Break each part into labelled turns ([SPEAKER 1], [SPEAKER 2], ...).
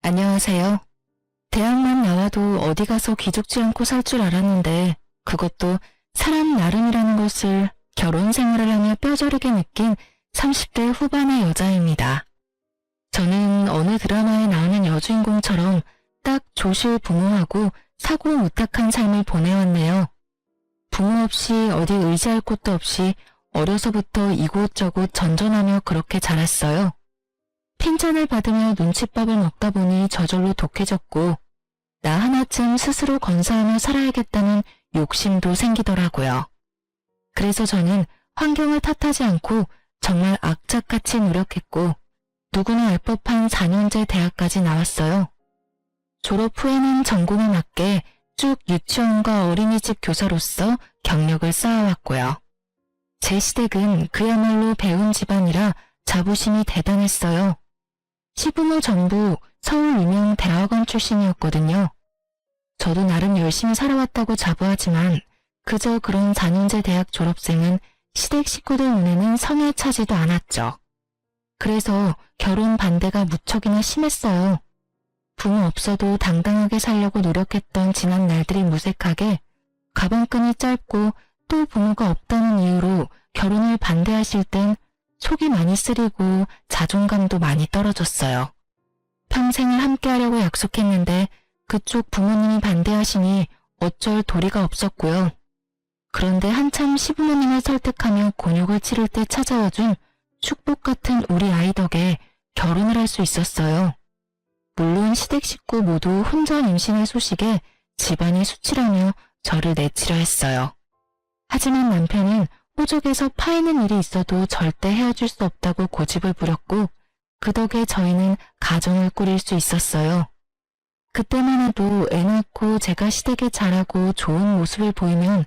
[SPEAKER 1] 안녕하세요. 대학만 나와도 어디 가서 기죽지 않고 살 줄 알았는데 그것도 사람 나름이라는 것을 결혼 생활을 하며 뼈저리게 느낀 30대 후반의 여자입니다. 저는 어느 드라마에 나오는 여주인공처럼 딱 조실부무하고 사고무탁한 삶을 보내왔네요. 부모 없이 어디 의지할 곳도 없이 어려서부터 이곳저곳 전전하며 그렇게 자랐어요. 핀잔을 받으며 눈칫밥을 먹다 보니 저절로 독해졌고 나 하나쯤 스스로 건사하며 살아야겠다는 욕심도 생기더라고요. 그래서 저는 환경을 탓하지 않고 정말 악착같이 노력했고 누구나 알 법한 4년제 대학까지 나왔어요. 졸업 후에는 전공에 맞게 쭉 유치원과 어린이집 교사로서 경력을 쌓아왔고요. 제 시댁은 그야말로 배운 집안이라 자부심이 대단했어요. 시부모 전부 서울 유명 대학원 출신이었거든요. 저도 나름 열심히 살아왔다고 자부하지만 그저 그런 4년제 대학 졸업생은 시댁 식구들 눈에는 성에 차지도 않았죠. 그래서 결혼 반대가 무척이나 심했어요. 부모 없어도 당당하게 살려고 노력했던 지난 날들이 무색하게 가방끈이 짧고 또 부모가 없다는 이유로 결혼을 반대하실 땐 속이 많이 쓰리고 자존감도 많이 떨어졌어요. 평생을 함께하려고 약속했는데 그쪽 부모님이 반대하시니 어쩔 도리가 없었고요. 그런데 한참 시부모님을 설득하며 곤욕을 치를 때 찾아와준 축복 같은 우리 아이 덕에 결혼을 할 수 있었어요. 물론 시댁 식구 모두 혼전 임신의 소식에 집안이 수치라며 저를 내치려 했어요. 하지만 남편은 호적에서 파이는 일이 있어도 절대 헤어질 수 없다고 고집을 부렸고 그 덕에 저희는 가정을 꾸릴 수 있었어요. 그때만 해도 애 낳고 제가 시댁에 잘하고 좋은 모습을 보이면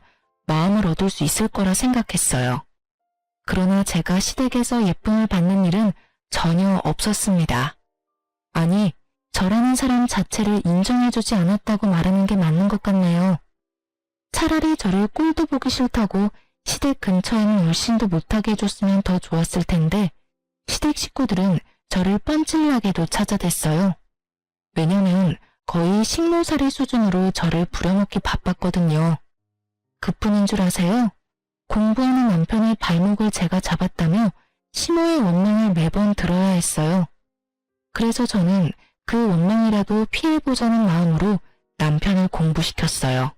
[SPEAKER 1] 마음을 얻을 수 있을 거라 생각했어요. 그러나 제가 시댁에서 예쁨을 받는 일은 전혀 없었습니다. 아니, 저라는 사람 자체를 인정해주지 않았다고 말하는 게 맞는 것 같네요. 차라리 저를 꼴도 보기 싫다고 시댁 근처에는 얼씬도 못하게 해줬으면 더 좋았을 텐데 시댁 식구들은 저를 뻔질나게도 찾아댔어요. 왜냐면 거의 식모살이 수준으로 저를 부려먹기 바빴거든요. 그뿐인 줄 아세요? 공부하는 남편의 발목을 제가 잡았다며 심호의 원망을 매번 들어야 했어요. 그래서 저는 그 원망이라도 피해보자는 마음으로 남편을 공부시켰어요.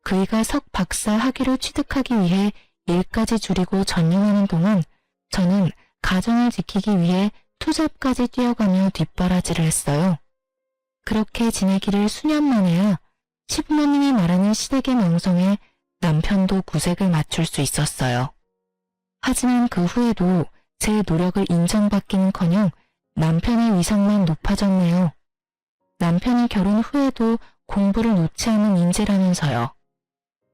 [SPEAKER 1] 그이가 석 박사 학위를 취득하기 위해 일까지 줄이고 전념하는 동안 저는 가정을 지키기 위해 투잡까지 뛰어가며 뒷바라지를 했어요. 그렇게 지내기를 수년 만에야 시부모님이 말하는 시댁의 명성에 남편도 구색을 맞출 수 있었어요. 하지만 그 후에도 제 노력을 인정받기는커녕 남편의 위상만 높아졌네요. 남편이 결혼 후에도 공부를 놓지 않는 인재라면서요.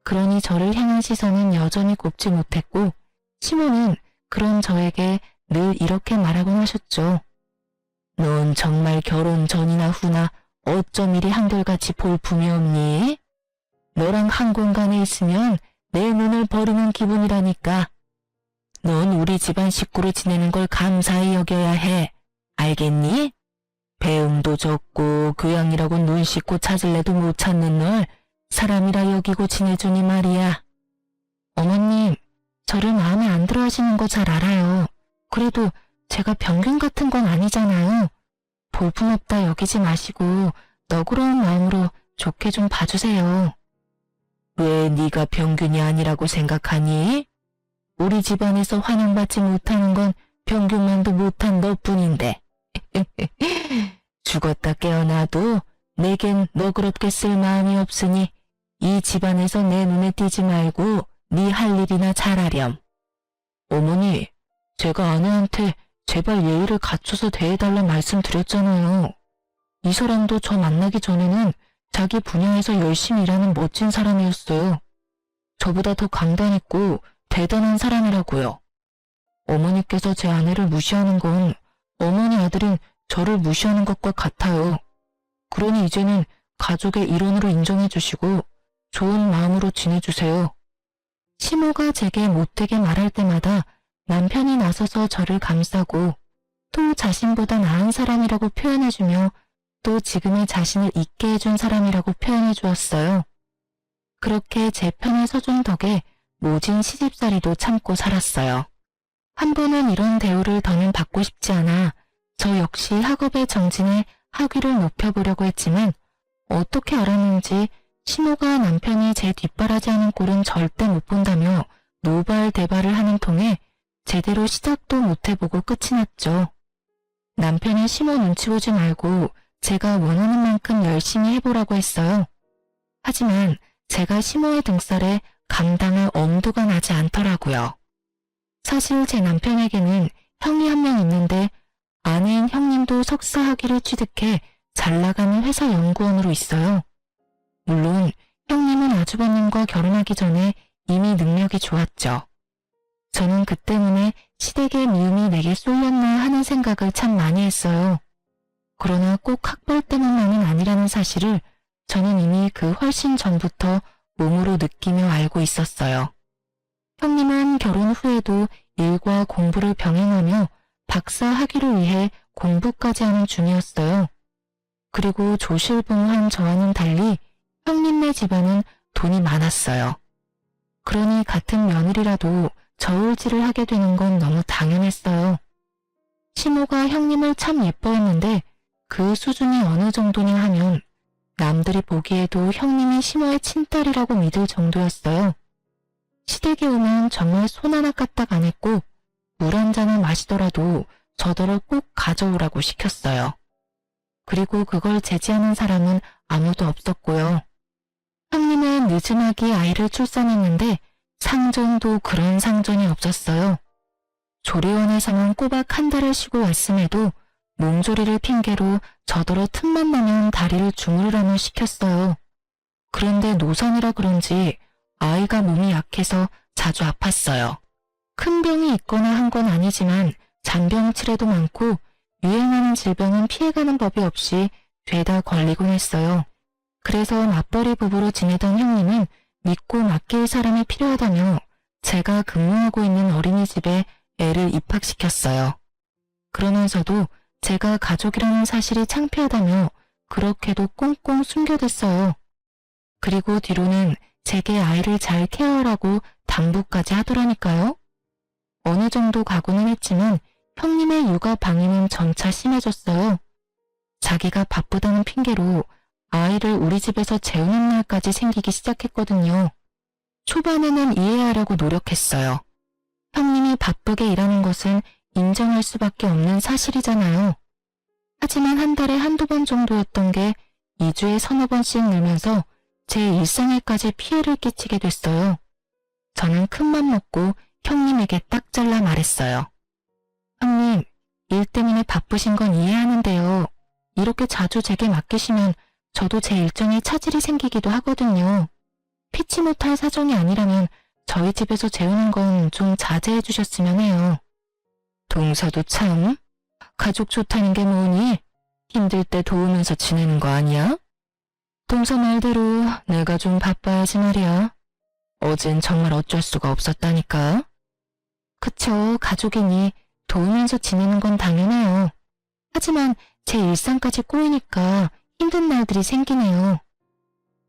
[SPEAKER 1] 그러니 저를 향한 시선은 여전히 곱지 못했고 시모는 그런 저에게 늘 이렇게 말하곤 하셨죠. 넌 정말 결혼 전이나 후나 어쩜 이리 한결같이 볼품이 없니? 너랑 한 공간에 있으면 내 눈을 버리는 기분이라니까. 넌 우리 집안 식구로 지내는 걸 감사히 여겨야 해. 알겠니? 배움도 적고 교양이라고 눈 씻고 찾을래도 못 찾는 널 사람이라 여기고 지내주니 말이야. 어머님, 저를 마음에 안 들어 하시는 거 잘 알아요. 그래도 제가 병균 같은 건 아니잖아요. 볼품없다 여기지 마시고 너그러운 마음으로 좋게 좀 봐주세요. 왜 네가 병균이 아니라고 생각하니? 우리 집안에서 환영받지 못하는 건 병균만도 못한 너뿐인데. 죽었다 깨어나도 내겐 너그럽게 쓸 마음이 없으니 이 집안에서 내 눈에 띄지 말고 네 할 일이나 잘하렴. 어머니, 제가 아내한테 제발 예의를 갖춰서 대해달라 말씀드렸잖아요. 이 사람도 저 만나기 전에는 자기 분야에서 열심히 일하는 멋진 사람이었어요. 저보다 더 강단있고 대단한 사람이라고요. 어머니께서 제 아내를 무시하는 건 어머니 아들인 저를 무시하는 것과 같아요. 그러니 이제는 가족의 일원으로 인정해주시고 좋은 마음으로 지내주세요. 시모가 제게 못되게 말할 때마다 남편이 나서서 저를 감싸고 또 자신보다 나은 사람이라고 표현해주며 또 지금의 자신을 있게 해준 사람이라고 표현해 주었어요. 그렇게 제 편에 서준 덕에 모진 시집살이도 참고 살았어요. 한 번은 이런 대우를 더는 받고 싶지 않아 저 역시 학업에 정진해 학위를 높여보려고 했지만 어떻게 알았는지 시모가 남편이 제 뒷바라지하는 꼴은 절대 못 본다며 노발대발을 하는 통에 제대로 시작도 못 해보고 끝이 났죠. 남편이 시모 눈치 보지 말고 제가 원하는 만큼 열심히 해보라고 했어요. 하지만 제가 시모의 등살에 감당할 엄두가 나지 않더라고요. 사실 제 남편에게는 형이 한 명 있는데 아내인 형님도 석사 학위를 취득해 잘 나가는 회사 연구원으로 있어요. 물론 형님은 아주버님과 결혼하기 전에 이미 능력이 좋았죠. 저는 그 때문에 시댁의 미움이 내게 쏠렸나 하는 생각을 참 많이 했어요. 그러나 꼭 학벌 때문만은 아니라는 사실을 저는 이미 그 훨씬 전부터 몸으로 느끼며 알고 있었어요. 형님은 결혼 후에도 일과 공부를 병행하며 박사 학위를 위해 공부까지 하는 중이었어요. 그리고 조실봉한 저와는 달리 형님네 집안은 돈이 많았어요. 그러니 같은 며느리라도 저울질을 하게 되는 건 너무 당연했어요. 시모가 형님을 참 예뻐했는데 그 수준이 어느 정도냐 하면 남들이 보기에도 형님이 시모의 친딸이라고 믿을 정도였어요. 시댁에 오면 정말 손 하나 까딱 안 했고 물 한 잔을 마시더라도 저더러 꼭 가져오라고 시켰어요. 그리고 그걸 제지하는 사람은 아무도 없었고요. 형님은 늦지막이 아이를 출산했는데 상전도 그런 상전이 없었어요. 조리원에서만 꼬박 한 달을 쉬고 왔음에도 몸조리를 핑계로 저더러 틈만 나면 다리를 주무르라며 시켰어요. 그런데 노산이라 그런지 아이가 몸이 약해서 자주 아팠어요. 큰 병이 있거나 한 건 아니지만 잔병치레도 많고 유행하는 질병은 피해가는 법이 없이 죄다 걸리곤 했어요. 그래서 맞벌이 부부로 지내던 형님은 믿고 맡길 사람이 필요하다며 제가 근무하고 있는 어린이집에 애를 입학시켰어요. 그러면서도 제가 가족이라는 사실이 창피하다며 그렇게도 꽁꽁 숨겨댔어요. 그리고 뒤로는 제게 아이를 잘 케어하라고 당부까지 하더라니까요. 어느 정도 가고는 했지만 형님의 육아 방해는 점차 심해졌어요. 자기가 바쁘다는 핑계로 아이를 우리 집에서 재우는 날까지 생기기 시작했거든요. 초반에는 이해하려고 노력했어요. 형님이 바쁘게 일하는 것은 인정할 수밖에 없는 사실이잖아요. 하지만 한 달에 한두 번 정도였던 게 2주에 서너 번씩 늘면서 제 일상에까지 피해를 끼치게 됐어요. 저는 큰맘 먹고 형님에게 딱 잘라 말했어요. 형님, 일 때문에 바쁘신 건 이해하는데요. 이렇게 자주 제게 맡기시면 저도 제 일정에 차질이 생기기도 하거든요. 피치 못할 사정이 아니라면 저희 집에서 재우는 건 좀 자제해 주셨으면 해요. 동서도 참, 가족 좋다는 게 뭐니? 힘들 때 도우면서 지내는 거 아니야? 동서 말대로 내가 좀 바빠야지 말이야. 어젠 정말 어쩔 수가 없었다니까. 그쵸, 가족이니 도우면서 지내는 건 당연해요. 하지만 제 일상까지 꼬이니까 힘든 날들이 생기네요.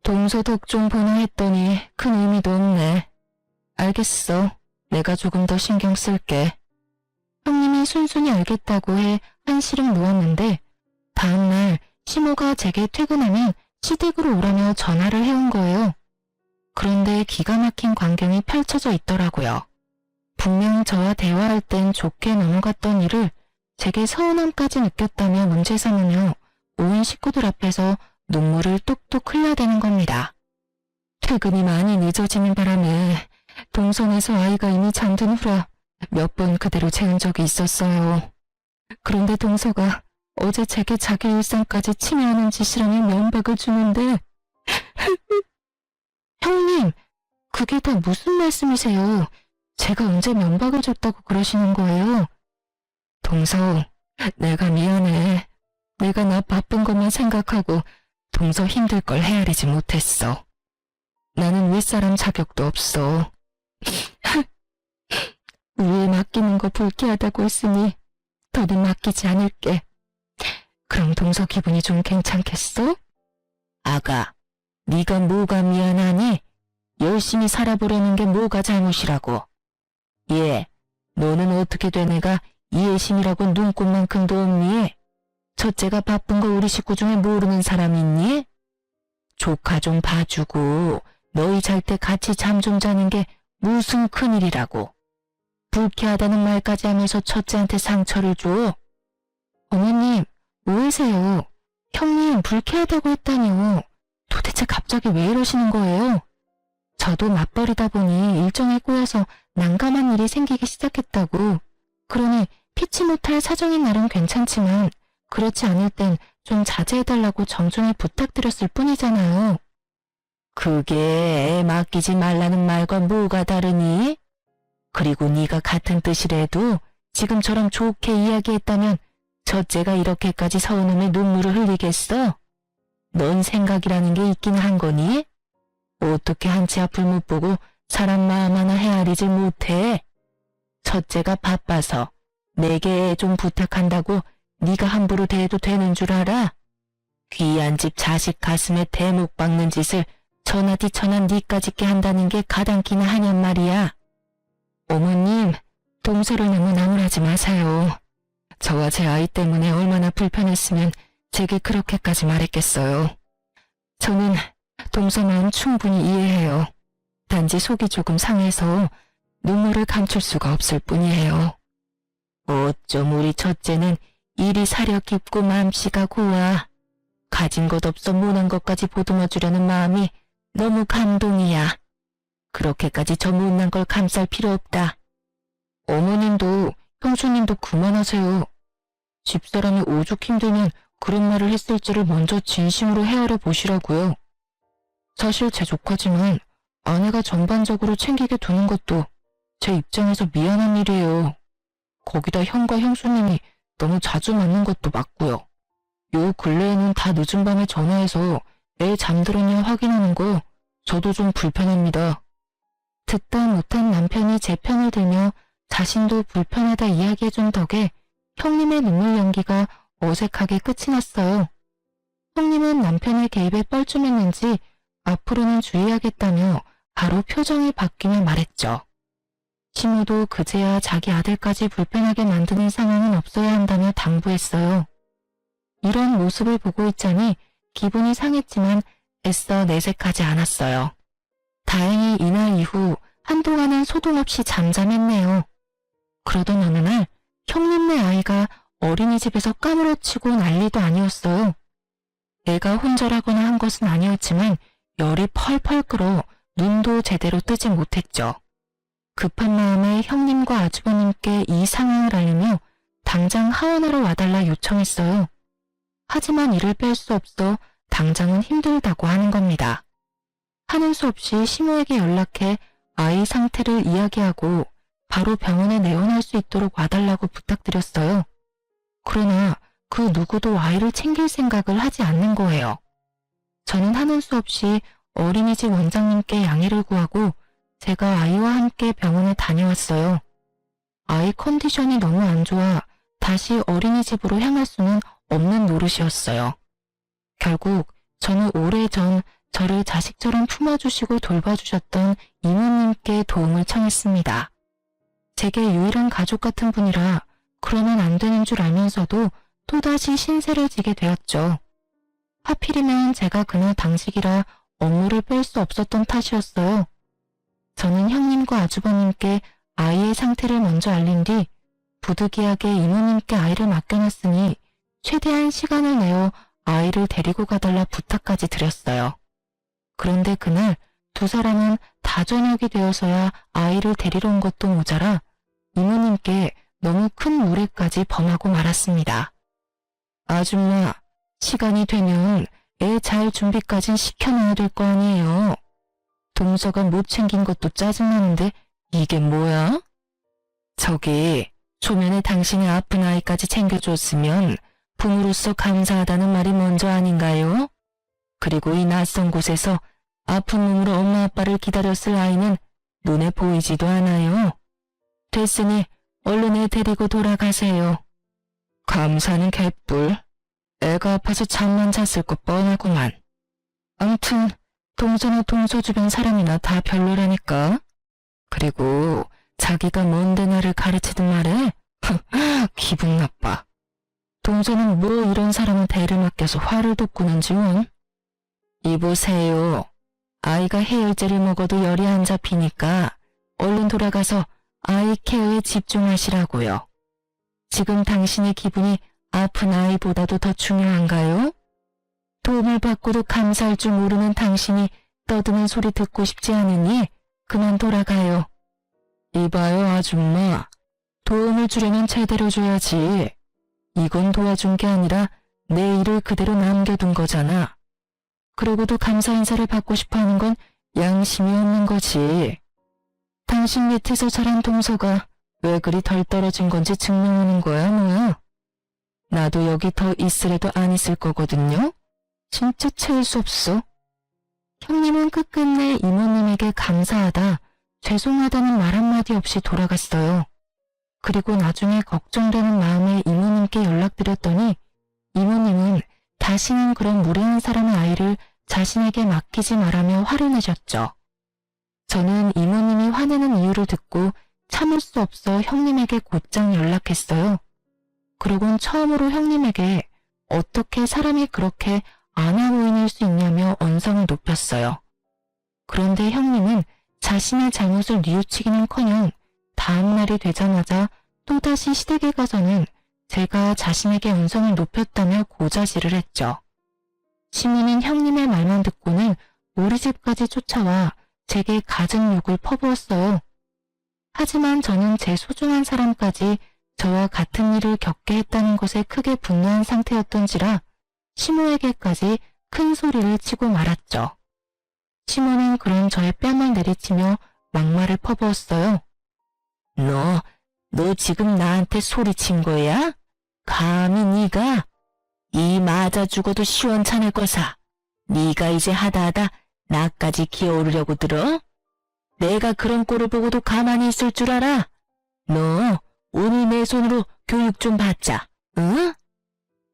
[SPEAKER 1] 동서 덕 좀 보나 했더니 큰 의미도 없네. 알겠어. 내가 조금 더 신경 쓸게. 형님이 순순히 알겠다고 해 한시름 놓았는데 다음날 시모가 제게 퇴근하면 시댁으로 오라며 전화를 해온 거예요. 그런데 기가 막힌 광경이 펼쳐져 있더라고요. 분명 저와 대화할 땐 좋게 넘어갔던 일을 제게 서운함까지 느꼈다며 문제 삼으며 온 식구들 앞에서 눈물을 뚝뚝 흘려대는 겁니다. 퇴근이 많이 늦어지는 바람에 동선에서 아이가 이미 잠든 후라 몇 번 그대로 재운 적이 있었어요. 그런데 동서가 어제 제게 자기 일상까지 침해하는 짓이라며 면박을 주는데 형님, 그게 다 무슨 말씀이세요? 제가 언제 면박을 줬다고 그러시는 거예요? 동서, 내가 미안해. 내가 나 바쁜 것만 생각하고 동서 힘들 걸 헤아리지 못했어. 나는 윗사람 자격도 없어. 위에 맡기는 거 불쾌하다고 했으니 더는 맡기지 않을게. 그럼 동서 기분이 좀 괜찮겠어? 아가, 네가 뭐가 미안하니? 열심히 살아보려는 게 뭐가 잘못이라고. 예, 너는 어떻게 된 애가 이해심이라고 눈꽃만큼도 없니? 첫째가 바쁜 거 우리 식구 중에 모르는 사람 있니? 조카 좀 봐주고 너희 잘 때 같이 잠 좀 자는 게 무슨 큰일이라고. 불쾌하다는 말까지 하면서 첫째한테 상처를 줘. 어머님, 뭐이세요? 형님 불쾌하다고 했다니요. 도대체 갑자기 왜 이러시는 거예요? 저도 맞벌이다 보니 일정에 꼬여서 난감한 일이 생기기 시작했다고. 그러니 피치 못할 사정인 날은 괜찮지만 그렇지 않을 땐 좀 자제해달라고 정중히 부탁드렸을 뿐이잖아요. 그게 애 맡기지 말라는 말과 뭐가 다르니? 그리고 네가 같은 뜻이라도 지금처럼 좋게 이야기했다면 첫째가 이렇게까지 서운함에 눈물을 흘리겠어? 넌 생각이라는 게 있긴 한 거니? 어떻게 한치 앞을 못 보고 사람 마음 하나 헤아리질 못해? 첫째가 바빠서 내게 좀 부탁한다고 네가 함부로 대해도 되는 줄 알아? 귀한 집 자식 가슴에 대목 박는 짓을 천하디천한 니까 짓게 한다는 게 가당키나 하냔 말이야. 어머님, 동서를 너무 나무라지 마세요. 저와 제 아이 때문에 얼마나 불편했으면 제게 그렇게까지 말했겠어요. 저는 동서 마음 충분히 이해해요. 단지 속이 조금 상해서 눈물을 감출 수가 없을 뿐이에요. 어쩜 우리 첫째는 일이 사려 깊고 마음씨가 고와. 가진 것 없어 못한 것까지 보듬어 주려는 마음이 너무 감동이야. 그렇게까지 저 못난 걸 감쌀 필요 없다. 어머님도 형수님도 그만하세요. 집사람이 오죽 힘들면 그런 말을 했을지를 먼저 진심으로 헤아려 보시라고요. 사실 제 조카지만 아내가 전반적으로 챙기게 두는 것도 제 입장에서 미안한 일이에요. 거기다 형과 형수님이 너무 자주 만난 것도 맞고요. 요 근래에는 다 늦은 밤에 전화해서 애 잠들었냐 확인하는 거 저도 좀 불편합니다. 듣다 못한 남편이 제 편을 들며 자신도 불편하다 이야기해준 덕에 형님의 눈물 연기가 어색하게 끝이 났어요. 형님은 남편의 개입에 뻘쭘했는지 앞으로는 주의하겠다며 바로 표정이 바뀌며 말했죠. 시모도 그제야 자기 아들까지 불편하게 만드는 상황은 없어야 한다며 당부했어요. 이런 모습을 보고 있자니 기분이 상했지만 애써 내색하지 않았어요. 다행히 이날 이후 한동안은 소동 없이 잠잠했네요. 그러던 어느 날 형님네 아이가 어린이집에서 까무러치고 난리도 아니었어요. 애가 혼절하거나 한 것은 아니었지만 열이 펄펄 끓어 눈도 제대로 뜨지 못했죠. 급한 마음에 형님과 아주버님께 이 상황을 알리며 당장 하원하러 와달라 요청했어요. 하지만 이를 뺄 수 없어 당장은 힘들다고 하는 겁니다. 하는 수 없이 시모에게 연락해 아이 상태를 이야기하고 바로 병원에 내원할 수 있도록 와달라고 부탁드렸어요. 그러나 그 누구도 아이를 챙길 생각을 하지 않는 거예요. 저는 하는 수 없이 어린이집 원장님께 양해를 구하고 제가 아이와 함께 병원에 다녀왔어요. 아이 컨디션이 너무 안 좋아 다시 어린이집으로 향할 수는 없는 노릇이었어요. 결국 저는 오래전 저를 자식처럼 품어주시고 돌봐주셨던 이모님께 도움을 청했습니다. 제게 유일한 가족 같은 분이라 그러면 안 되는 줄 알면서도 또다시 신세를 지게 되었죠. 하필이면 제가 그날 당직이라 업무를 뺄 수 없었던 탓이었어요. 저는 형님과 아주버님께 아이의 상태를 먼저 알린 뒤 부득이하게 이모님께 아이를 맡겨놨으니 최대한 시간을 내어 아이를 데리고 가달라 부탁까지 드렸어요. 그런데 그날 두 사람은 다 저녁이 되어서야 아이를 데리러 온 것도 모자라 이모님께 너무 큰 무례까지 범하고 말았습니다. 아줌마, 시간이 되면 애 잘 준비까진 시켜놔야 될 거 아니에요. 동서가 못 챙긴 것도 짜증나는데 이게 뭐야? 저기 초면에 당신의 아픈 아이까지 챙겨줬으면 부모로서 감사하다는 말이 먼저 아닌가요? 그리고 이 낯선 곳에서 아픈 몸으로 엄마 아빠를 기다렸을 아이는 눈에 보이지도 않아요. 됐으니 얼른 애 데리고 돌아가세요. 감사는 개뿔. 애가 아파서 잠만 잤을 것 뻔하구만. 아무튼 동서나 동서 주변 사람이나 다 별로라니까. 그리고 자기가 뭔데 나를 가르치든 말해. 기분 나빠. 동서는 뭐 이런 사람한테 애를 맡겨서 화를 돋구는지 원. 이보세요. 아이가 해열제를 먹어도 열이 안 잡히니까 얼른 돌아가서 아이 케어에 집중하시라고요. 지금 당신의 기분이 아픈 아이보다도 더 중요한가요? 도움을 받고도 감사할 줄 모르는 당신이 떠드는 소리 듣고 싶지 않으니 그만 돌아가요. 이봐요, 아줌마. 도움을 주려면 제대로 줘야지. 이건 도와준 게 아니라 내 일을 그대로 남겨둔 거잖아. 그러고도 감사 인사를 받고 싶어 하는 건 양심이 없는 거지. 당신 밑에서 자란 동서가 왜 그리 덜 떨어진 건지 증명하는 거야, 뭐야. 나도 여기 더 있으래도 안 있을 거거든요. 진짜 채울 수 없어. 형님은 끝끝내 이모님에게 감사하다, 죄송하다는 말 한마디 없이 돌아갔어요. 그리고 나중에 걱정되는 마음에 이모님께 연락드렸더니 이모님은 다시는 그런 무례한 사람의 아이를 자신에게 맡기지 말라며 화를 내셨죠. 저는 이모님이 화내는 이유를 듣고 참을 수 없어 형님에게 곧장 연락했어요. 그러곤 처음으로 형님에게 어떻게 사람이 그렇게 아나무인일 수 있냐며 언성을 높였어요. 그런데 형님은 자신의 잘못을 뉘우치기는커녕 다음 날이 되자마자 또다시 시댁에 가서는 제가 자신에게 언성을 높였다며 고자질을 했죠. 시민은 형님의 말만 듣고는 우리 집까지 쫓아와 제게 갖은 욕을 퍼부었어요. 하지만 저는 제 소중한 사람까지 저와 같은 일을 겪게 했다는 것에 크게 분노한 상태였던지라 시모에게까지 큰 소리를 치고 말았죠. 시모는 그런 저의 뺨을 내리치며 막말을 퍼부었어요. 너 지금 나한테 소리친 거야? 감히 네가? 이 맞아 죽어도 시원찮을 거사. 네가 이제 하다하다 나까지 기어오르려고 들어? 내가 그런 꼴을 보고도 가만히 있을 줄 알아? 너 오늘 내 손으로 교육 좀 받자, 응?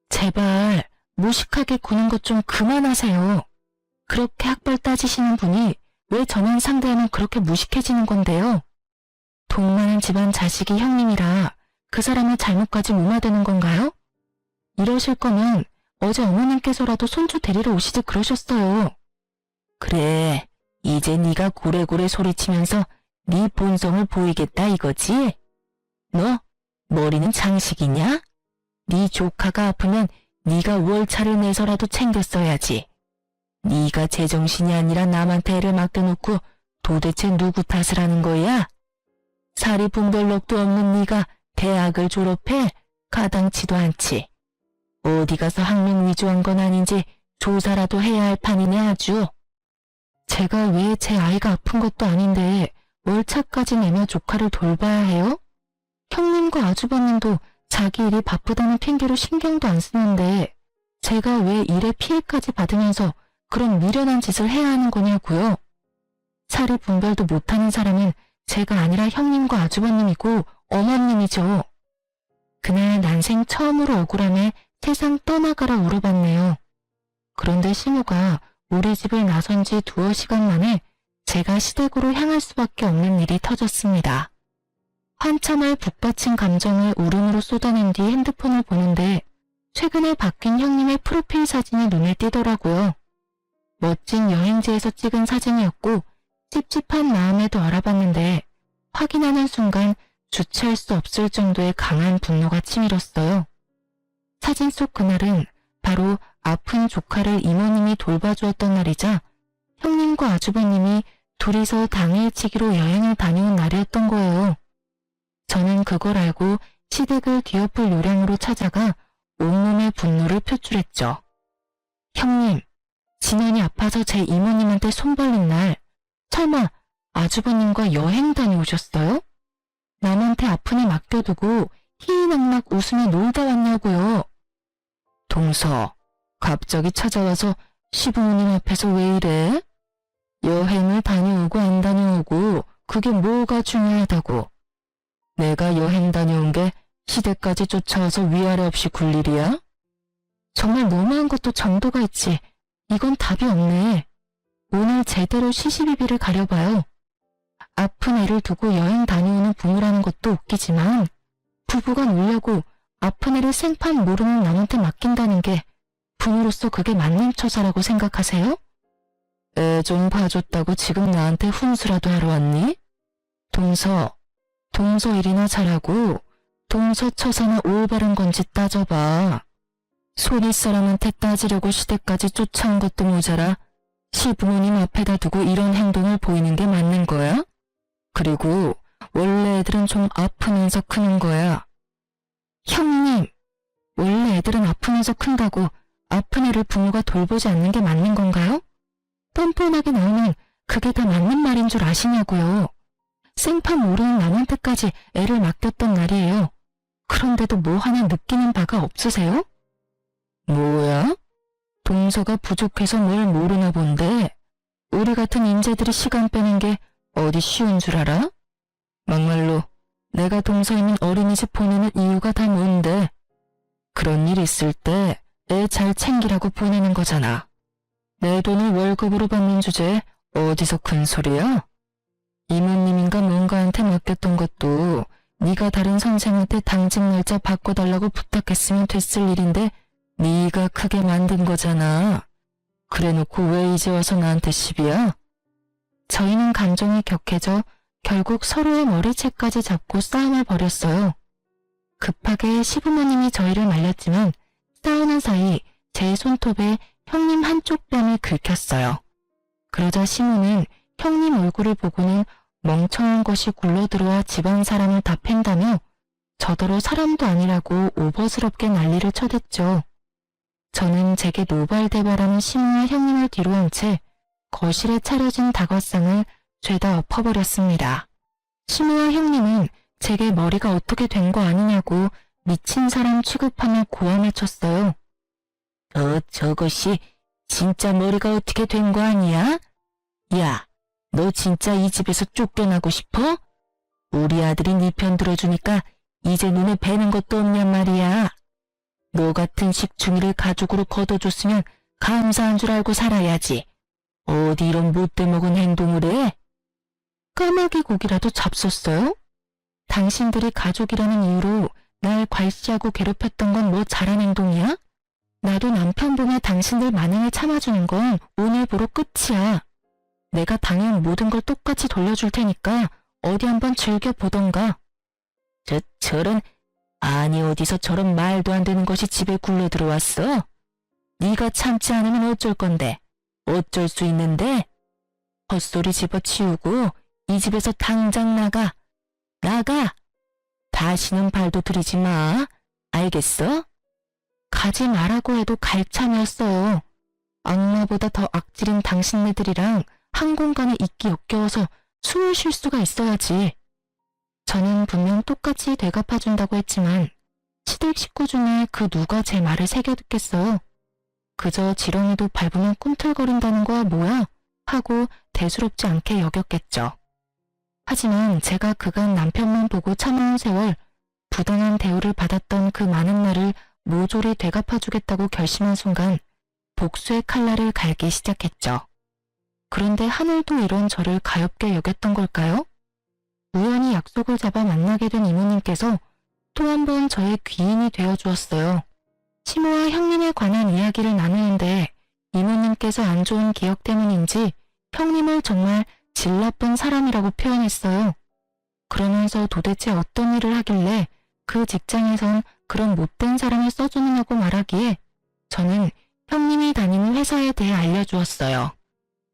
[SPEAKER 1] 제발 무식하게 구는 것 좀 그만하세요. 그렇게 학벌 따지시는 분이 왜 저만 상대하면 그렇게 무식해지는 건데요? 돈 많은 집안 자식이 형님이라 그 사람의 잘못까지 무마되는 건가요? 이러실 거면 어제 어머님께서라도 손주 데리러 오시지 그러셨어요. 그래, 이제 네가 고래고래 소리치면서 네 본성을 보이겠다 이거지? 너 머리는 장식이냐? 네 조카가 아프면 네가 월차를 내서라도 챙겼어야지. 네가 제정신이 아니라 남한테 애를 맡겨놓고 도대체 누구 탓을 하는 거야? 사리분별력도 없는 네가 대학을 졸업해? 가당치도 않지. 어디 가서 학력 위조한 건 아닌지 조사라도 해야 할 판이네 아주. 제가 왜 제 아이가 아픈 것도 아닌데 월차까지 내며 조카를 돌봐야 해요? 형님과 아주버님도 자기 일이 바쁘다는 핑계로 신경도 안 쓰는데 제가 왜 일에 피해까지 받으면서 그런 미련한 짓을 해야 하는 거냐고요. 사리 분별도 못하는 사람은 제가 아니라 형님과 아주버님이고 어머님이죠. 그날 난생 처음으로 억울함에 세상 떠나가라 울어봤네요. 그런데 시모가 우리 집을 나선 지 2시간 만에 제가 시댁으로 향할 수밖에 없는 일이 터졌습니다. 한참을 북받친 감정을 울음으로 쏟아낸 뒤 핸드폰을 보는데 최근에 바뀐 형님의 프로필 사진이 눈에 띄더라고요. 멋진 여행지에서 찍은 사진이었고 찝찝한 마음에도 알아봤는데 확인하는 순간 주체할 수 없을 정도의 강한 분노가 치밀었어요. 사진 속 그날은 바로 아픈 조카를 이모님이 돌봐주었던 날이자 형님과 아주버님이 둘이서 당일치기로 여행을 다녀온 날이었던 거예요. 저는 그걸 알고 시댁을 뒤엎을 요량으로 찾아가 온몸의 분노를 표출했죠. 형님, 진현이 아파서 제 이모님한테 손 벌린 날 설마 아주버님과 여행 다녀오셨어요? 남한테 아픈 애 맡겨두고 희희낙낙 웃으며 놀다 왔냐고요. 동서, 갑자기 찾아와서 시부모님 앞에서 왜 이래? 여행을 다녀오고 안 다녀오고 그게 뭐가 중요하다고. 내가 여행 다녀온 게 시댁까지 쫓아와서 위아래 없이 굴 일이야? 정말 너무한 것도 정도가 있지. 이건 답이 없네. 오늘 제대로 시시비비를 가려봐요. 아픈 애를 두고 여행 다녀오는 부모라는 것도 웃기지만 부부가 놀려고 아픈 애를 생판 모르는 남한테 맡긴다는 게 부모로서 그게 맞는 처사라고 생각하세요? 애 좀 봐줬다고 지금 나한테 훈수라도 하러 왔니? 동서 일이나 잘하고 동서 처사나 올바른 건지 따져봐. 손윗 사람한테 따지려고 시댁까지 쫓아온 것도 모자라 시부모님 앞에다 두고 이런 행동을 보이는 게 맞는 거야? 그리고 원래 애들은 좀 아프면서 크는 거야. 형님, 원래 애들은 아프면서 큰다고 아픈 애를 부모가 돌보지 않는 게 맞는 건가요? 뻔뻔하게 나오면 그게 다 맞는 말인 줄 아시냐고요. 생판 모르는 남한테까지 애를 맡겼던 날이에요. 그런데도 뭐 하나 느끼는 바가 없으세요? 뭐야? 동서가 부족해서 뭘 모르나 본데 우리 같은 인재들이 시간 빼는 게 어디 쉬운 줄 알아? 막말로 내가 동서이면 어린이집 보내는 이유가 다 뭔데? 그런 일 있을 때 애 잘 챙기라고 보내는 거잖아. 내 돈을 월급으로 받는 주제에 어디서 큰 소리야? 이모님인가 뭔가한테 맡겼던 것도 네가 다른 선생한테 당직 날짜 바꿔달라고 부탁했으면 됐을 일인데 네가 크게 만든 거잖아. 그래놓고 왜 이제 와서 나한테 시비야? 저희는 감정이 격해져 결국 서로의 머리채까지 잡고 싸움을 벌였어요. 급하게 시부모님이 저희를 말렸지만 싸우는 사이 제 손톱에 형님 한쪽 뺨이 긁혔어요. 그러자 시모는 형님 얼굴을 보고는 멍청한 것이 굴러들어와 집안 사람을 다 팬다며 저더러 사람도 아니라고 오버스럽게 난리를 쳐댔죠. 저는 제게 노발대발하는 시모와 형님을 뒤로한 채 거실에 차려진 다과상을 죄다 엎어버렸습니다. 시모와 형님은 제게 머리가 어떻게 된 거 아니냐고 미친 사람 취급하며 고함을 쳤어요. 저것이 진짜 머리가 어떻게 된 거 아니야? 야, 너 진짜 이 집에서 쫓겨나고 싶어? 우리 아들이 네 편 들어주니까 이제 눈에 뵈는 것도 없냔 말이야. 너 같은 식충이를 가족으로 거둬줬으면 감사한 줄 알고 살아야지. 어디 이런 못돼 먹은 행동을 해? 까마귀 고기라도 잡섰어요? 당신들이 가족이라는 이유로 날 괄시하고 괴롭혔던 건 뭐 잘한 행동이야? 나도 남편 보며 당신들 만행을 참아주는 건 오늘부로 끝이야. 내가 당연 모든 걸 똑같이 돌려줄 테니까 어디 한번 즐겨보던가. 저런, 아니 어디서 저런 말도 안 되는 것이 집에 굴러 들어왔어? 네가 참지 않으면 어쩔 건데? 어쩔 수 있는데? 헛소리 집어치우고 이 집에서 당장 나가. 나가! 다시는 발도 들이지 마. 알겠어? 가지 말라고 해도 갈 참이었어요. 악마보다 더 악질인 당신네들이랑 한 공간에 있기 역겨워서 숨을 쉴 수가 있어야지. 저는 분명 똑같이 되갚아준다고 했지만 시댁 식구 중에 그 누가 제 말을 새겨 듣겠어요. 그저 지렁이도 밟으면 꿈틀거린다는 거야 뭐야? 하고 대수롭지 않게 여겼겠죠. 하지만 제가 그간 남편만 보고 참아온 세월, 부당한 대우를 받았던 그 많은 날을 모조리 되갚아주겠다고 결심한 순간 복수의 칼날을 갈기 시작했죠. 그런데 하늘도 이런 저를 가엾게 여겼던 걸까요? 우연히 약속을 잡아 만나게 된 이모님께서 또 한 번 저의 귀인이 되어주었어요. 시모와 형님에 관한 이야기를 나누는데 이모님께서 안 좋은 기억 때문인지 형님을 정말 질 나쁜 사람이라고 표현했어요. 그러면서 도대체 어떤 일을 하길래 그 직장에선 그런 못된 사람을 써주느냐고 말하기에 저는 형님이 다니는 회사에 대해 알려주었어요.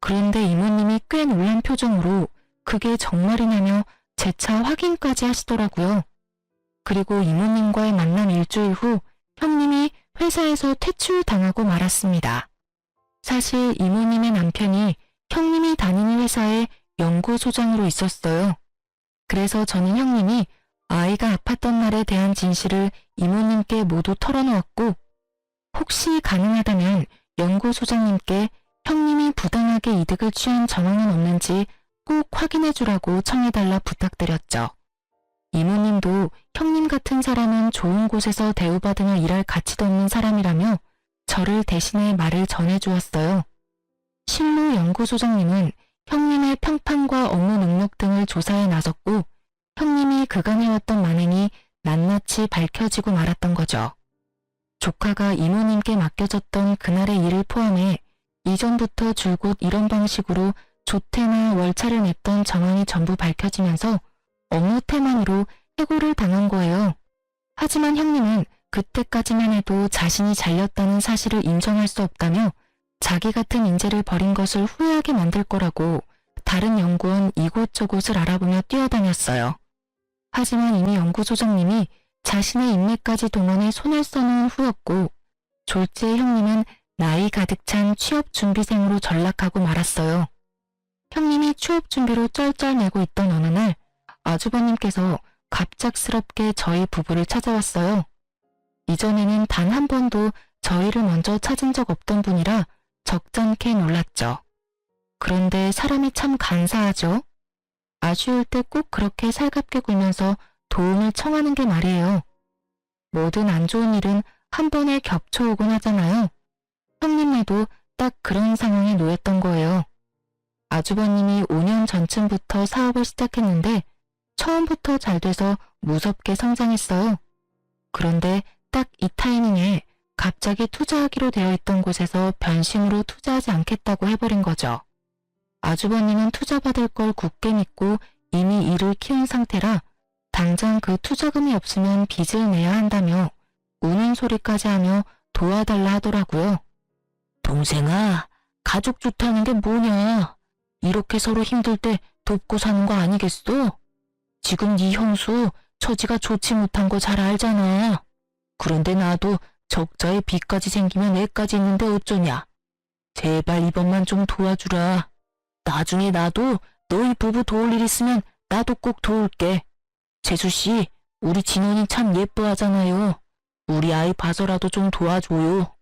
[SPEAKER 1] 그런데 이모님이 꽤 놀란 표정으로 그게 정말이냐며 재차 확인까지 하시더라고요. 그리고 이모님과의 만남 일주일 후 형님이 회사에서 퇴출당하고 말았습니다. 사실 이모님의 남편이 형님이 다니는 회사의 연구소장으로 있었어요. 그래서 저는 형님이 아이가 아팠던 날에 대한 진실을 이모님께 모두 털어놓았고 혹시 가능하다면 연구소장님께 형님이 부당하게 이득을 취한 정황은 없는지 꼭 확인해주라고 청해달라 부탁드렸죠. 이모님도 형님 같은 사람은 좋은 곳에서 대우받으며 일할 가치도 없는 사람이라며 저를 대신해 말을 전해주었어요. 실무 연구소장님은 형님의 평판과 업무 능력 등을 조사해 나섰고 형님이 그간 해왔던 만행이 낱낱이 밝혀지고 말았던 거죠. 조카가 이모님께 맡겨졌던 그날의 일을 포함해 이전부터 줄곧 이런 방식으로 조퇴나 월차를 냈던 정황이 전부 밝혀지면서 업무 태만으로 해고를 당한 거예요. 하지만 형님은 그때까지만 해도 자신이 잘렸다는 사실을 인정할 수 없다며 자기 같은 인재를 버린 것을 후회하게 만들 거라고 다른 연구원 이곳저곳을 알아보며 뛰어다녔어요. 하지만 이미 연구소장님이 자신의 인맥까지 동원해 손을 써놓은 후였고 졸지의 형님은 나이 가득 찬 취업준비생으로 전락하고 말았어요. 형님이 취업준비로 쩔쩔매고 있던 어느 날 아주버님께서 갑작스럽게 저희 부부를 찾아왔어요. 이전에는 단 한 번도 저희를 먼저 찾은 적 없던 분이라 적잖게 놀랐죠. 그런데 사람이 참 간사하죠. 아쉬울 때 꼭 그렇게 살갑게 굴면서 도움을 청하는 게 말이에요. 모든 안 좋은 일은 한 번에 겹쳐오곤 하잖아요. 형님네도 딱 그런 상황에 놓였던 거예요. 아주버님이 5년 전쯤부터 사업을 시작했는데 처음부터 잘 돼서 무섭게 성장했어요. 그런데 딱 이 타이밍에 갑자기 투자하기로 되어 있던 곳에서 변심으로 투자하지 않겠다고 해버린 거죠. 아주버님은 투자받을 걸 굳게 믿고 이미 일을 키운 상태라 당장 그 투자금이 없으면 빚을 내야 한다며 우는 소리까지 하며 도와달라 하더라고요. 동생아, 가족 좋다는 게 뭐냐? 이렇게 서로 힘들 때 돕고 사는 거 아니겠어? 지금 네 형수 처지가 좋지 못한 거 잘 알잖아. 그런데 나도 적자에 빚까지 생기면 애까지 있는데 어쩌냐. 제발 이번만 좀 도와주라. 나중에 나도 너희 부부 도울 일 있으면 나도 꼭 도울게. 재수씨, 우리 진원이 참 예뻐하잖아요. 우리 아이 봐서라도 좀 도와줘요.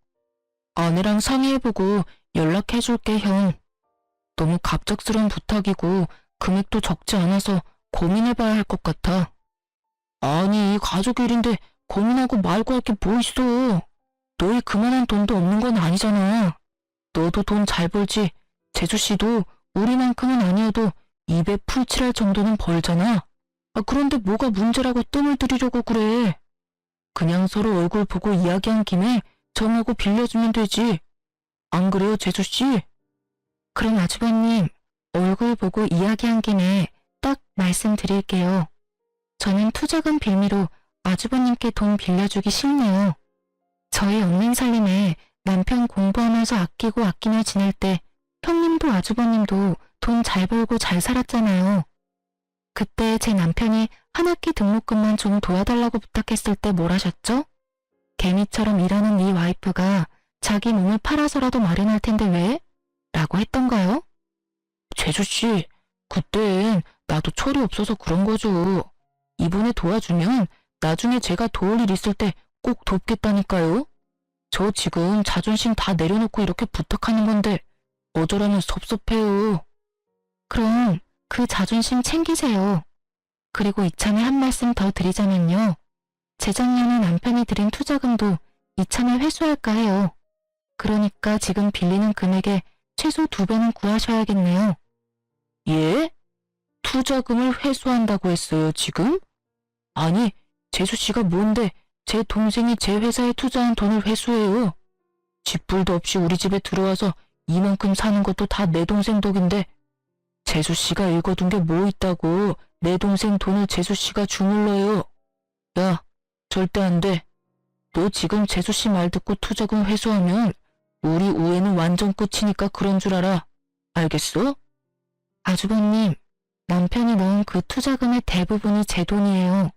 [SPEAKER 1] 아내랑 상의해보고 연락해줄게, 형. 너무 갑작스러운 부탁이고 금액도 적지 않아서 고민해봐야 할 것 같아. 아니, 가족 일인데 고민하고 말고 할 게 뭐 있어. 너희 그만한 돈도 없는 건 아니잖아. 너도 돈 잘 벌지. 재수씨도 우리만큼은 아니어도 입에 풀칠할 정도는 벌잖아. 그런데 뭐가 문제라고 뜸을 들이려고 그래. 그냥 서로 얼굴 보고 이야기한 김에 정하고 빌려주면 되지. 안 그래요, 재수씨? 그럼 아주버님, 얼굴 보고 이야기한 김에 딱 말씀드릴게요. 저는 투자금 빌미로 아주버님께 돈 빌려주기 싫네요. 저희 언능 살림에 남편 공부하면서 아끼고 아끼며 지낼 때 형님도 아주버님도 돈 잘 벌고 잘 살았잖아요. 그때 제 남편이 한 학기 등록금만 좀 도와달라고 부탁했을 때 뭘 하셨죠? 개미처럼 일하는 네 와이프가 자기 몸을 팔아서라도 마련할 텐데 왜? 라고 했던가요? 재수씨, 그땐 나도 철이 없어서 그런 거죠. 이번에 도와주면 나중에 제가 도울 일 있을 때 꼭 돕겠다니까요. 저 지금 자존심 다 내려놓고 이렇게 부탁하는 건데 어쩌라면 섭섭해요. 그럼 그 자존심 챙기세요. 그리고 이참에 한 말씀 더 드리자면요. 재작년에 남편이 들인 투자금도 이참에 회수할까 해요. 그러니까 지금 빌리는 금액의 최소 2배는 구하셔야겠네요. 예? 투자금을 회수한다고 했어요, 지금? 아니, 재수씨가 뭔데 제 동생이 제 회사에 투자한 돈을 회수해요. 쥐뿔도 없이 우리 집에 들어와서 이만큼 사는 것도 다 내 동생 덕인데 재수씨가 읽어둔 게 뭐 있다고 내 동생 돈을 재수씨가 주물러요. 야, 절대 안 돼. 너 지금 재수씨 말 듣고 투자금 회수하면 우리 우애는 완전 끝이니까 그런 줄 알아. 알겠어? 아주버님, 남편이 넣은 그 투자금의 대부분이 제 돈이에요.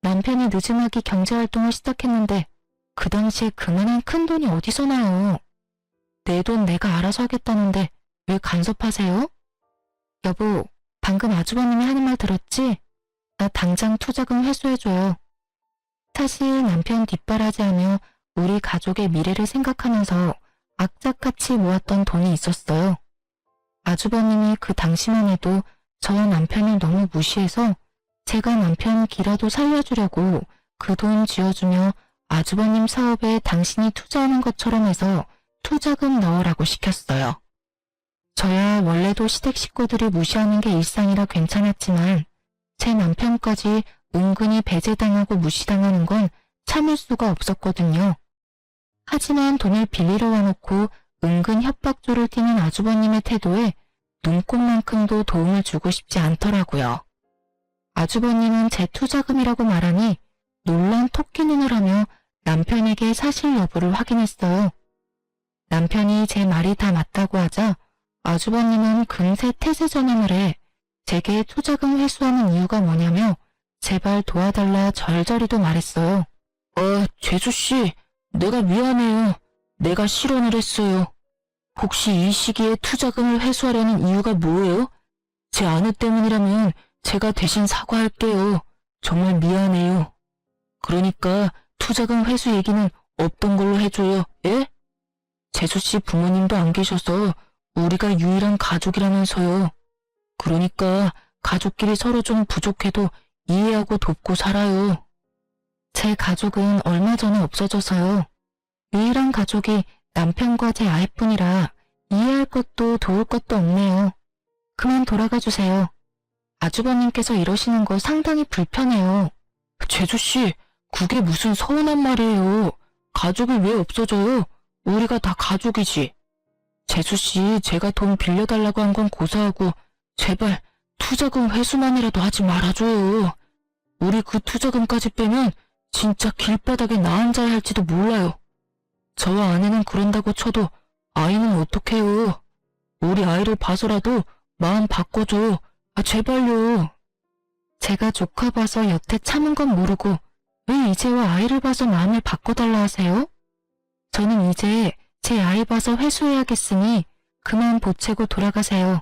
[SPEAKER 1] 남편이 늦음하기 경제활동을 시작했는데 그 당시에 그만한 큰 돈이 어디서 나요. 내 돈 내가 알아서 하겠다는데 왜 간섭하세요? 여보, 방금 아주버님이 하는 말 들었지? 나 당장 투자금 회수해줘요. 사실 남편 뒷바라지하며 우리 가족의 미래를 생각하면서 악착같이 모았던 돈이 있었어요. 아주버님이 그 당시만 해도 저 남편을 너무 무시해서 제가 남편 기라도 살려주려고 그 돈 쥐어주며 아주버님 사업에 당신이 투자하는 것처럼 해서 투자금 넣으라고 시켰어요. 저야 원래도 시댁 식구들이 무시하는 게 일상이라 괜찮았지만 제 남편까지 은근히 배제당하고 무시당하는 건 참을 수가 없었거든요. 하지만 돈을 빌리러 와놓고 은근 협박조를 띠는 아주버님의 태도에 눈꼽만큼도 도움을 주고 싶지 않더라고요. 아주버님은 제 투자금이라고 말하니 놀란 토끼 눈을 하며 남편에게 사실 여부를 확인했어요. 남편이 제 말이 다 맞다고 하자 아주버님은 금세 태세 전환을 해 제게 투자금 회수하는 이유가 뭐냐며 제발 도와달라 절절히도 말했어요. 재수씨, 내가 미안해요. 내가 실언을 했어요. 혹시 이 시기에 투자금을 회수하려는 이유가 뭐예요? 제 아내 때문이라면 제가 대신 사과할게요. 정말 미안해요. 그러니까 투자금 회수 얘기는 없던 걸로 해줘요. 예? 재수씨 부모님도 안 계셔서 우리가 유일한 가족이라면서요. 그러니까 가족끼리 서로 좀 부족해도 이해하고 돕고 살아요. 제 가족은 얼마 전에 없어져서요. 유일한 가족이 남편과 제 아이뿐이라 이해할 것도 도울 것도 없네요. 그만 돌아가 주세요. 아주버님께서 이러시는 거 상당히 불편해요. 재수씨, 그게 무슨 서운한 말이에요. 가족이 왜 없어져요? 우리가 다 가족이지. 재수씨, 제가 돈 빌려달라고 한 건 고사하고 제발 투자금 회수만이라도 하지 말아줘요. 우리 그 투자금까지 빼면 진짜 길바닥에 나 앉아야 할지도 몰라요. 저와 아내는 그런다고 쳐도 아이는 어떡해요. 우리 아이를 봐서라도 마음 바꿔줘. 제발요. 제가 조카 봐서 여태 참은 건 모르고 왜 이제와 아이를 봐서 마음을 바꿔달라 하세요? 저는 이제 제 아이 봐서 회수해야겠으니 그만 보채고 돌아가세요.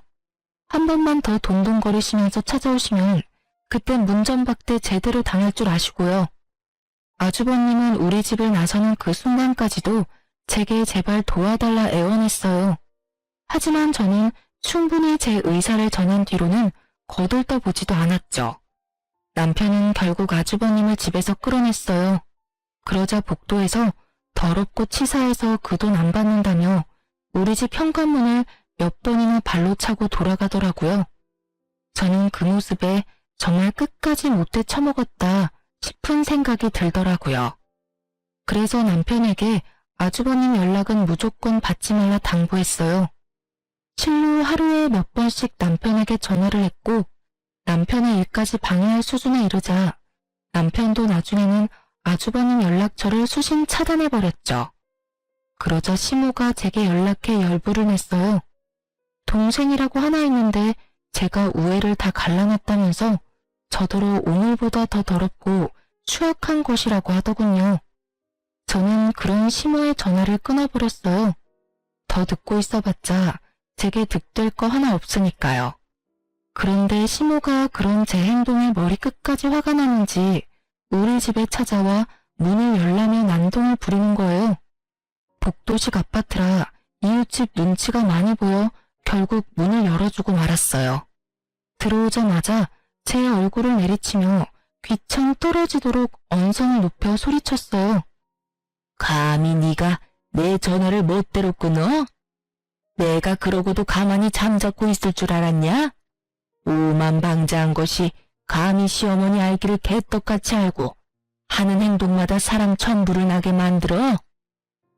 [SPEAKER 1] 한 번만 더 동동거리시면서 찾아오시면 그땐 문전박대 제대로 당할 줄 아시고요. 아주버님은 우리 집을 나서는 그 순간까지도 제게 제발 도와달라 애원했어요. 하지만 저는 충분히 제 의사를 전한 뒤로는 거들떠보지도 않았죠. 남편은 결국 아주버님을 집에서 끌어냈어요. 그러자 복도에서 더럽고 치사해서 그 돈 안 받는다며 우리 집 현관문을 몇 번이나 발로 차고 돌아가더라고요. 저는 그 모습에 정말 끝까지 못돼 처먹었다 싶은 생각이 들더라고요. 그래서 남편에게 아주버님 연락은 무조건 받지 말라 당부했어요. 실로 하루에 몇 번씩 남편에게 전화를 했고 남편의 일까지 방해할 수준에 이르자 남편도 나중에는 아주버님 연락처를 수신 차단해버렸죠. 그러자 시모가 제게 연락해 열불을 냈어요. 동생이라고 하나 있는데 제가 우애를 다 갈라놨다면서 저더러 오늘보다 더 더럽고 추악한 것이라고 하더군요. 저는 그런 시모의 전화를 끊어버렸어요. 더 듣고 있어봤자 제게 득될 거 하나 없으니까요. 그런데 시모가 그런 제 행동에 머리끝까지 화가 나는지 우리 집에 찾아와 문을 열라며 난동을 부리는 거예요. 복도식 아파트라 이웃집 눈치가 많이 보여 결국 문을 열어주고 말았어요. 들어오자마자 제 얼굴을 내리치며 귀청 떨어지도록 언성을 높여 소리쳤어요. 감히 네가 내 전화를 멋대로 끊어? 내가 그러고도 가만히 잠자고 있을 줄 알았냐? 오만방자한 것이 감히 시어머니 알기를 개떡같이 알고 하는 행동마다 사람 천불을 나게 만들어?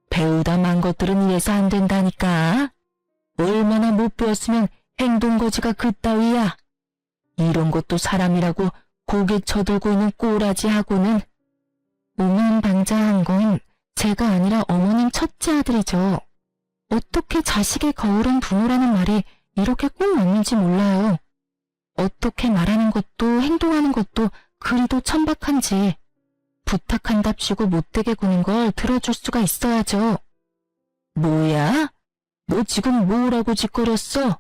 [SPEAKER 1] 배우다 만 것들은 이래서 안 된다니까. 얼마나 못 배웠으면 행동거지가 그따위야. 이런 것도 사람이라고 고개 쳐들고 있는 꼬라지하고는. 오만방자한 건 제가 아니라 어머님 첫째 아들이죠. 어떻게 자식의 거울은 부모라는 말이 이렇게 꼭 맞는지 몰라요. 어떻게 말하는 것도 행동하는 것도 그리도 천박한지 부탁한답시고 못되게 구는 걸 들어줄 수가 있어야죠. 뭐야? 너 지금 뭐라고 짓거렸어?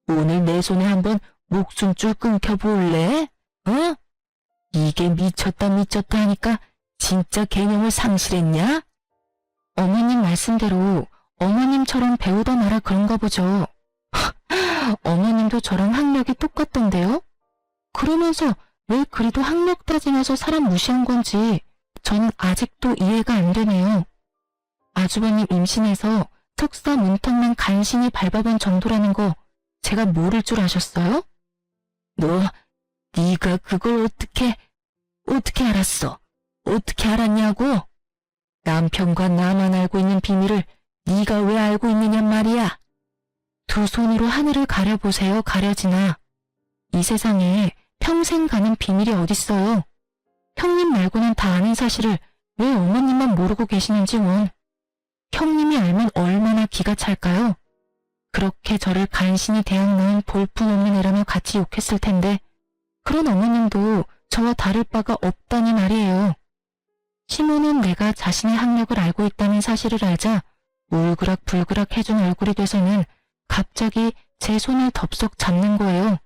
[SPEAKER 1] 오늘 내 손에 한번 목숨줄 끊겨볼래? 어? 이게 미쳤다 하니까 진짜 개념을 상실했냐? 어머님 말씀대로 어머님처럼 배우다 말아 그런가 보죠. 어머님도 저랑 학력이 똑같던데요? 그러면서 왜 그리도 학력 따지면서 사람 무시한 건지 저는 아직도 이해가 안 되네요. 아주버님 임신해서 석사 문턱만 간신히 밟아본 정도라는 거 제가 모를 줄 아셨어요? 네가 그걸 어떻게 알았어? 어떻게 알았냐고? 남편과 나만 알고 있는 비밀을 네가 왜 알고 있느냔 말이야. 두 손으로 하늘을 가려보세요. 가려지나. 이 세상에 평생 가는 비밀이 어딨어요. 형님 말고는 다 아는 사실을 왜 어머님만 모르고 계시는지 원. 형님이 알면 얼마나 기가 찰까요? 그렇게 저를 간신히 대학 낳은 볼품없는 애라며 같이 욕했을 텐데 그런 어머님도 저와 다를 바가 없다니 말이에요. 시모는 내가 자신의 학력을 알고 있다는 사실을 알자 울그락불그락 해준 얼굴이 돼서는 갑자기 제 손을 덥석 잡는 거예요.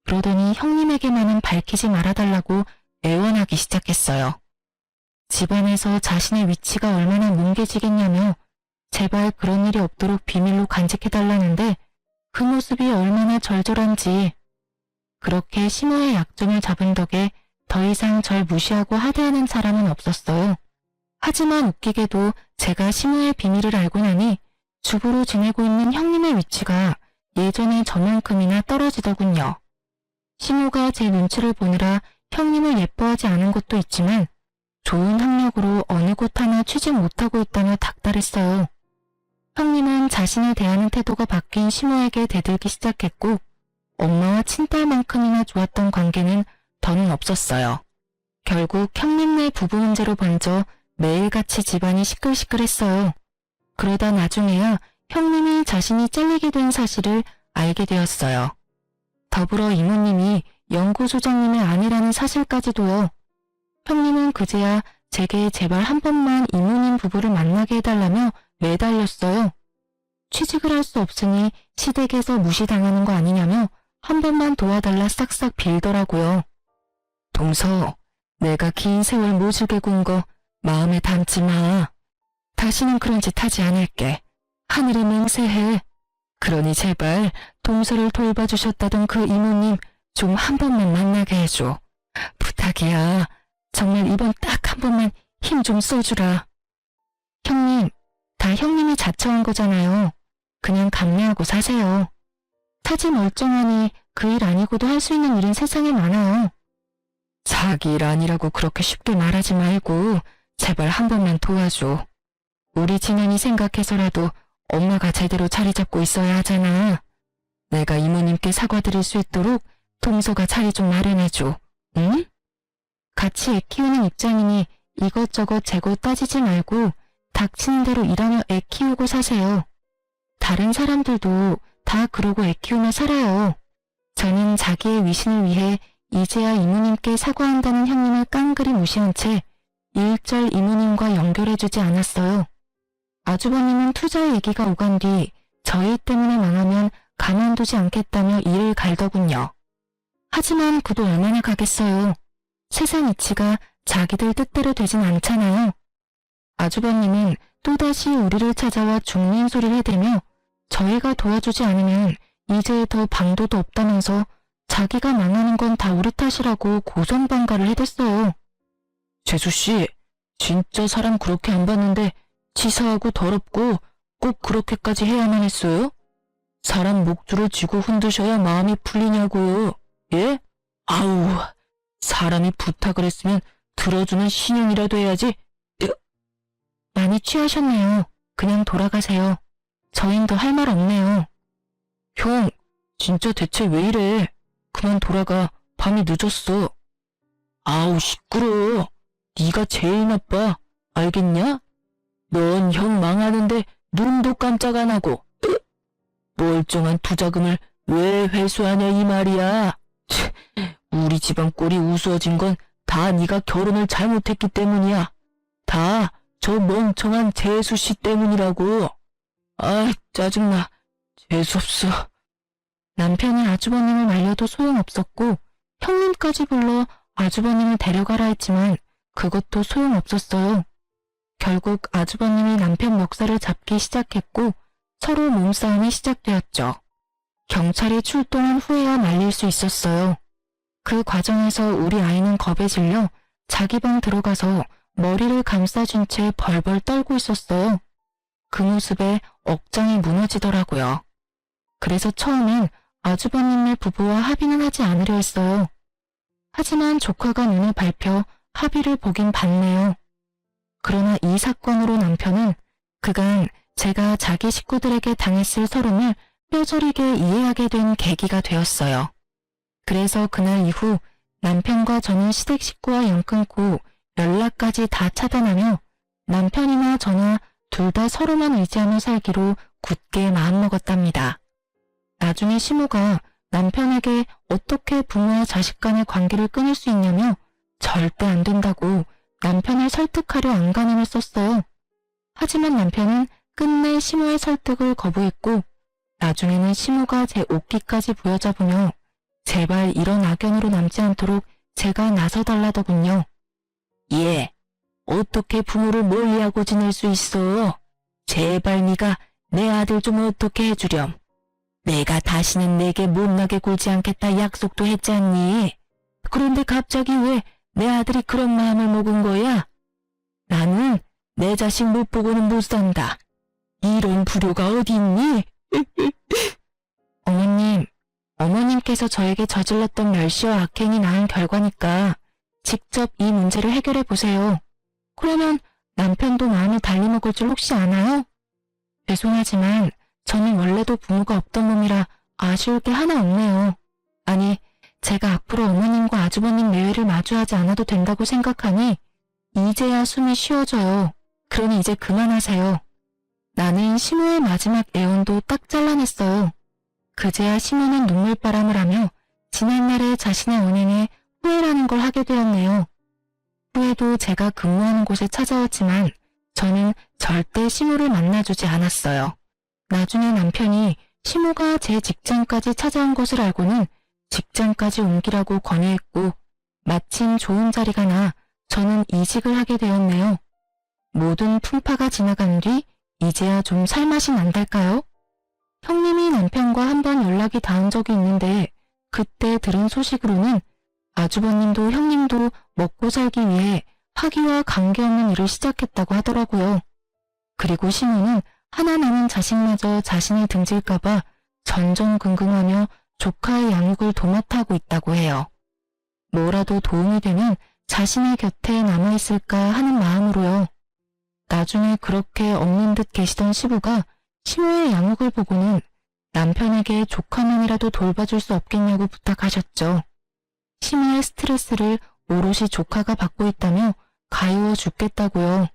[SPEAKER 1] 그러더니 형님에게만은 밝히지 말아달라고 애원하기 시작했어요. 집안에서 자신의 위치가 얼마나 뭉개지겠냐며 제발 그런 일이 없도록 비밀로 간직해달라는데 그 모습이 얼마나 절절한지. 그렇게 시모의 약점을 잡은 덕에 더 이상 절 무시하고 하대하는 사람은 없었어요. 하지만 웃기게도 제가 시모의 비밀을 알고 나니 주부로 지내고 있는 형님의 위치가 예전에 저만큼이나 떨어지더군요. 시모가 제 눈치를 보느라 형님을 예뻐하지 않은 것도 있지만 좋은 학력으로 어느 곳 하나 취직 못하고 있다며 닥달했어요. 형님은 자신을 대하는 태도가 바뀐 시모에게 대들기 시작했고 엄마와 친딸만큼이나 좋았던 관계는 더는 없었어요. 결국 형님네 부부 문제로 번져 매일같이 집안이 시끌시끌했어요. 그러다 나중에야 형님이 자신이 잘리게 된 사실을 알게 되었어요. 더불어 이모님이 연구소장님의 아내라는 사실까지도요. 형님은 그제야 제게 제발 한 번만 이모님 부부를 만나게 해달라며 매달렸어요. 취직을 할 수 없으니 시댁에서 무시당하는 거 아니냐며 한 번만 도와달라 싹싹 빌더라고요. 동서, 내가 긴 세월 모질게 군 거 마음에 담지 마. 다시는 그런 짓 하지 않을게. 하늘이 맹세해. 그러니 제발 동서를 돌봐주셨다던 그 이모님 좀 한 번만 만나게 해줘. 부탁이야. 정말 이번 딱 한 번만 힘 좀 써주라. 형님, 다 형님이 자처한 거잖아요. 그냥 감내하고 사세요. 타지 멀쩡하니 그 일 아니고도 할 수 있는 일은 세상에 많아요. 자기 일 아니라고 그렇게 쉽게 말하지 말고 제발 한 번만 도와줘. 우리 진현이 생각해서라도 엄마가 제대로 자리 잡고 있어야 하잖아. 내가 이모님께 사과드릴 수 있도록 동서가 자리 좀 마련해줘. 응? 같이 애 키우는 입장이니 이것저것 재고 따지지 말고 닥치는 대로 일하며 애 키우고 사세요. 다른 사람들도 다 그러고 애 키우며 살아요. 저는 자기의 위신을 위해 이제야 이모님께 사과한다는 형님을 깡그리 무시한 채 일절 이모님과 연결해주지 않았어요. 아주버님은 투자 얘기가 오간 뒤 저희 때문에 망하면 가만두지 않겠다며 이를 갈더군요. 하지만 그도 얼마나 가겠어요. 세상 이치가 자기들 뜻대로 되진 않잖아요. 아주버님은 또다시 우리를 찾아와 죽는 소리를 해대며 저희가 도와주지 않으면 이제 더 방도도 없다면서 자기가 망하는 건 다 우리 탓이라고 고성방가를 해댔어요. 재수씨, 진짜 사람 그렇게 안 봤는데 치사하고 더럽고 꼭 그렇게까지 해야만 했어요? 사람 목줄을 쥐고 흔드셔야 마음이 풀리냐고요. 예? 아우, 사람이 부탁을 했으면 들어주는 신용이라도 해야지. 많이 취하셨네요. 그냥 돌아가세요. 저흰 더 할 말 없네요. 형, 진짜 대체 왜 이래? 그만 돌아가. 밤이 늦었어. 아우, 시끄러워. 네가 제일 나빠. 알겠냐? 넌 형 망하는데 눈도 깜짝 안 하고 멀쩡한 투자금을 왜 회수하냐 이 말이야. 우리 집안 꼴이 우스워진 건 다 네가 결혼을 잘못했기 때문이야. 다 저 멍청한 재수씨 때문이라고. 아, 짜증나. 재수없어. 남편이 아주버님을 말려도 소용없었고 형님까지 불러 아주버님을 데려가라 했지만 그것도 소용없었어요. 결국 아주버님이 남편 멱살을 잡기 시작했고 서로 몸싸움이 시작되었죠. 경찰이 출동한 후에야 말릴 수 있었어요. 그 과정에서 우리 아이는 겁에 질려 자기 방 들어가서 머리를 감싸준 채 벌벌 떨고 있었어요. 그 모습에 억장이 무너지더라고요. 그래서 처음엔 아주버님네 부부와 합의는 하지 않으려 했어요. 하지만 조카가 눈에 밟혀 합의를 보긴 봤네요. 그러나 이 사건으로 남편은 그간 제가 자기 식구들에게 당했을 서름을 뼈저리게 이해하게 된 계기가 되었어요. 그래서 그날 이후 남편과 저는 시댁 식구와 연 끊고 연락까지 다 차단하며 남편이나 저나 둘 다 서로만 의지하며 살기로 굳게 마음먹었답니다. 나중에 시모가 남편에게 어떻게 부모와 자식 간의 관계를 끊을 수 있냐며 절대 안 된다고 남편을 설득하려 안간힘을 썼어요. 하지만 남편은 끝내 시모의 설득을 거부했고 나중에는 시모가 제 옷깃까지 부여잡으며 제발 이런 악연으로 남지 않도록 제가 나서달라더군요. 예, 어떻게 부모를 멀리하고 지낼 수 있어? 제발 네가 내 아들 좀 어떻게 해주렴. 내가 다시는 내게 못나게 굴지 않겠다 약속도 했지 않니? 그런데 갑자기 왜 내 아들이 그런 마음을 먹은 거야? 나는 내 자식 못 보고는 못 산다. 이런 불효가 어디 있니? 어머님, 어머님께서 저에게 저질렀던 멸시와 악행이 낳은 결과니까 직접 이 문제를 해결해 보세요. 그러면 남편도 마음을 달리 먹을 줄 혹시 아나요? 죄송하지만 저는 원래도 부모가 없던 몸이라 아쉬울 게 하나 없네요. 아니, 제가 앞으로 어머님과 아주버님 내외를 마주하지 않아도 된다고 생각하니 이제야 숨이 쉬어져요. 그러니 이제 그만하세요. 나는 시모의 마지막 애원도 딱 잘라냈어요. 그제야 시모는 눈물바람을 하며 지난날의 자신의 언행에 후회라는 걸 하게 되었네요. 후에도 제가 근무하는 곳에 찾아왔지만 저는 절대 시모를 만나주지 않았어요. 나중에 남편이 시모가 제 직장까지 찾아온 것을 알고는 직장까지 옮기라고 권유했고 마침 좋은 자리가 나 저는 이직을 하게 되었네요. 모든 풍파가 지나간 뒤 이제야 좀 살맛이 난달까요? 형님이 남편과 한 번 연락이 닿은 적이 있는데 그때 들은 소식으로는 아주버님도 형님도 먹고 살기 위해 학위와 관계없는 일을 시작했다고 하더라고요. 그리고 시모는 하나 남은 자식마저 자신이 등질까봐 전전긍긍하며 조카의 양육을 도맡아 하고 있다고 해요. 뭐라도 도움이 되면 자신의 곁에 남아있을까 하는 마음으로요. 나중에 그렇게 없는 듯 계시던 시부가 시모의 양육을 보고는 남편에게 조카만이라도 돌봐줄 수 없겠냐고 부탁하셨죠. 시모의 스트레스를 오롯이 조카가 받고 있다며 가여워 죽겠다고요.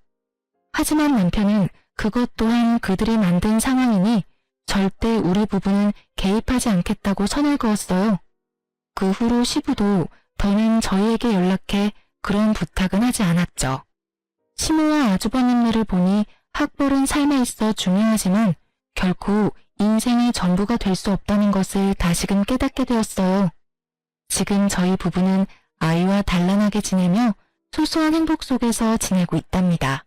[SPEAKER 1] 하지만 남편은 그것 또한 그들이 만든 상황이니 절대 우리 부부는 개입하지 않겠다고 선을 그었어요. 그 후로 시부도 더는 저희에게 연락해 그런 부탁은 하지 않았죠. 시모와 아주버님네를 보니 학벌은 삶에 있어 중요하지만 결코 인생의 전부가 될 수 없다는 것을 다시금 깨닫게 되었어요. 지금 저희 부부는 아이와 단란하게 지내며 소소한 행복 속에서 지내고 있답니다.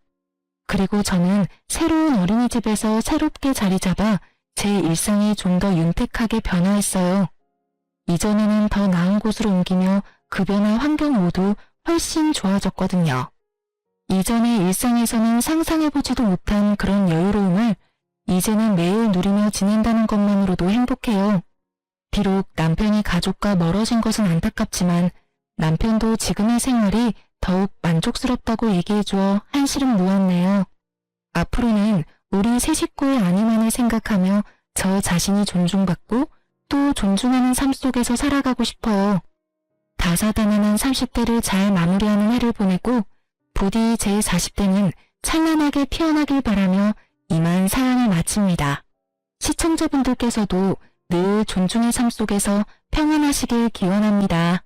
[SPEAKER 1] 그리고 저는 새로운 어린이집에서 새롭게 자리 잡아 제 일상이 좀 더 윤택하게 변화했어요. 이전에는 더 나은 곳으로 옮기며 급여나 환경 모두 훨씬 좋아졌거든요. 이전의 일상에서는 상상해보지도 못한 그런 여유로움을 이제는 매일 누리며 지낸다는 것만으로도 행복해요. 비록 남편이 가족과 멀어진 것은 안타깝지만 남편도 지금의 생활이 더욱 만족스럽다고 얘기해주어 한시름 놓았네요. 앞으로는 우리 세 식구의 안위만을 생각하며 저 자신이 존중받고 또 존중하는 삶 속에서 살아가고 싶어요. 다사다난한 30대를 잘 마무리하는 해를 보내고 부디 제 40대는 찬란하게 피어나길 바라며 이만 사연을 마칩니다. 시청자분들께서도 늘 존중의 삶 속에서 평안하시길 기원합니다.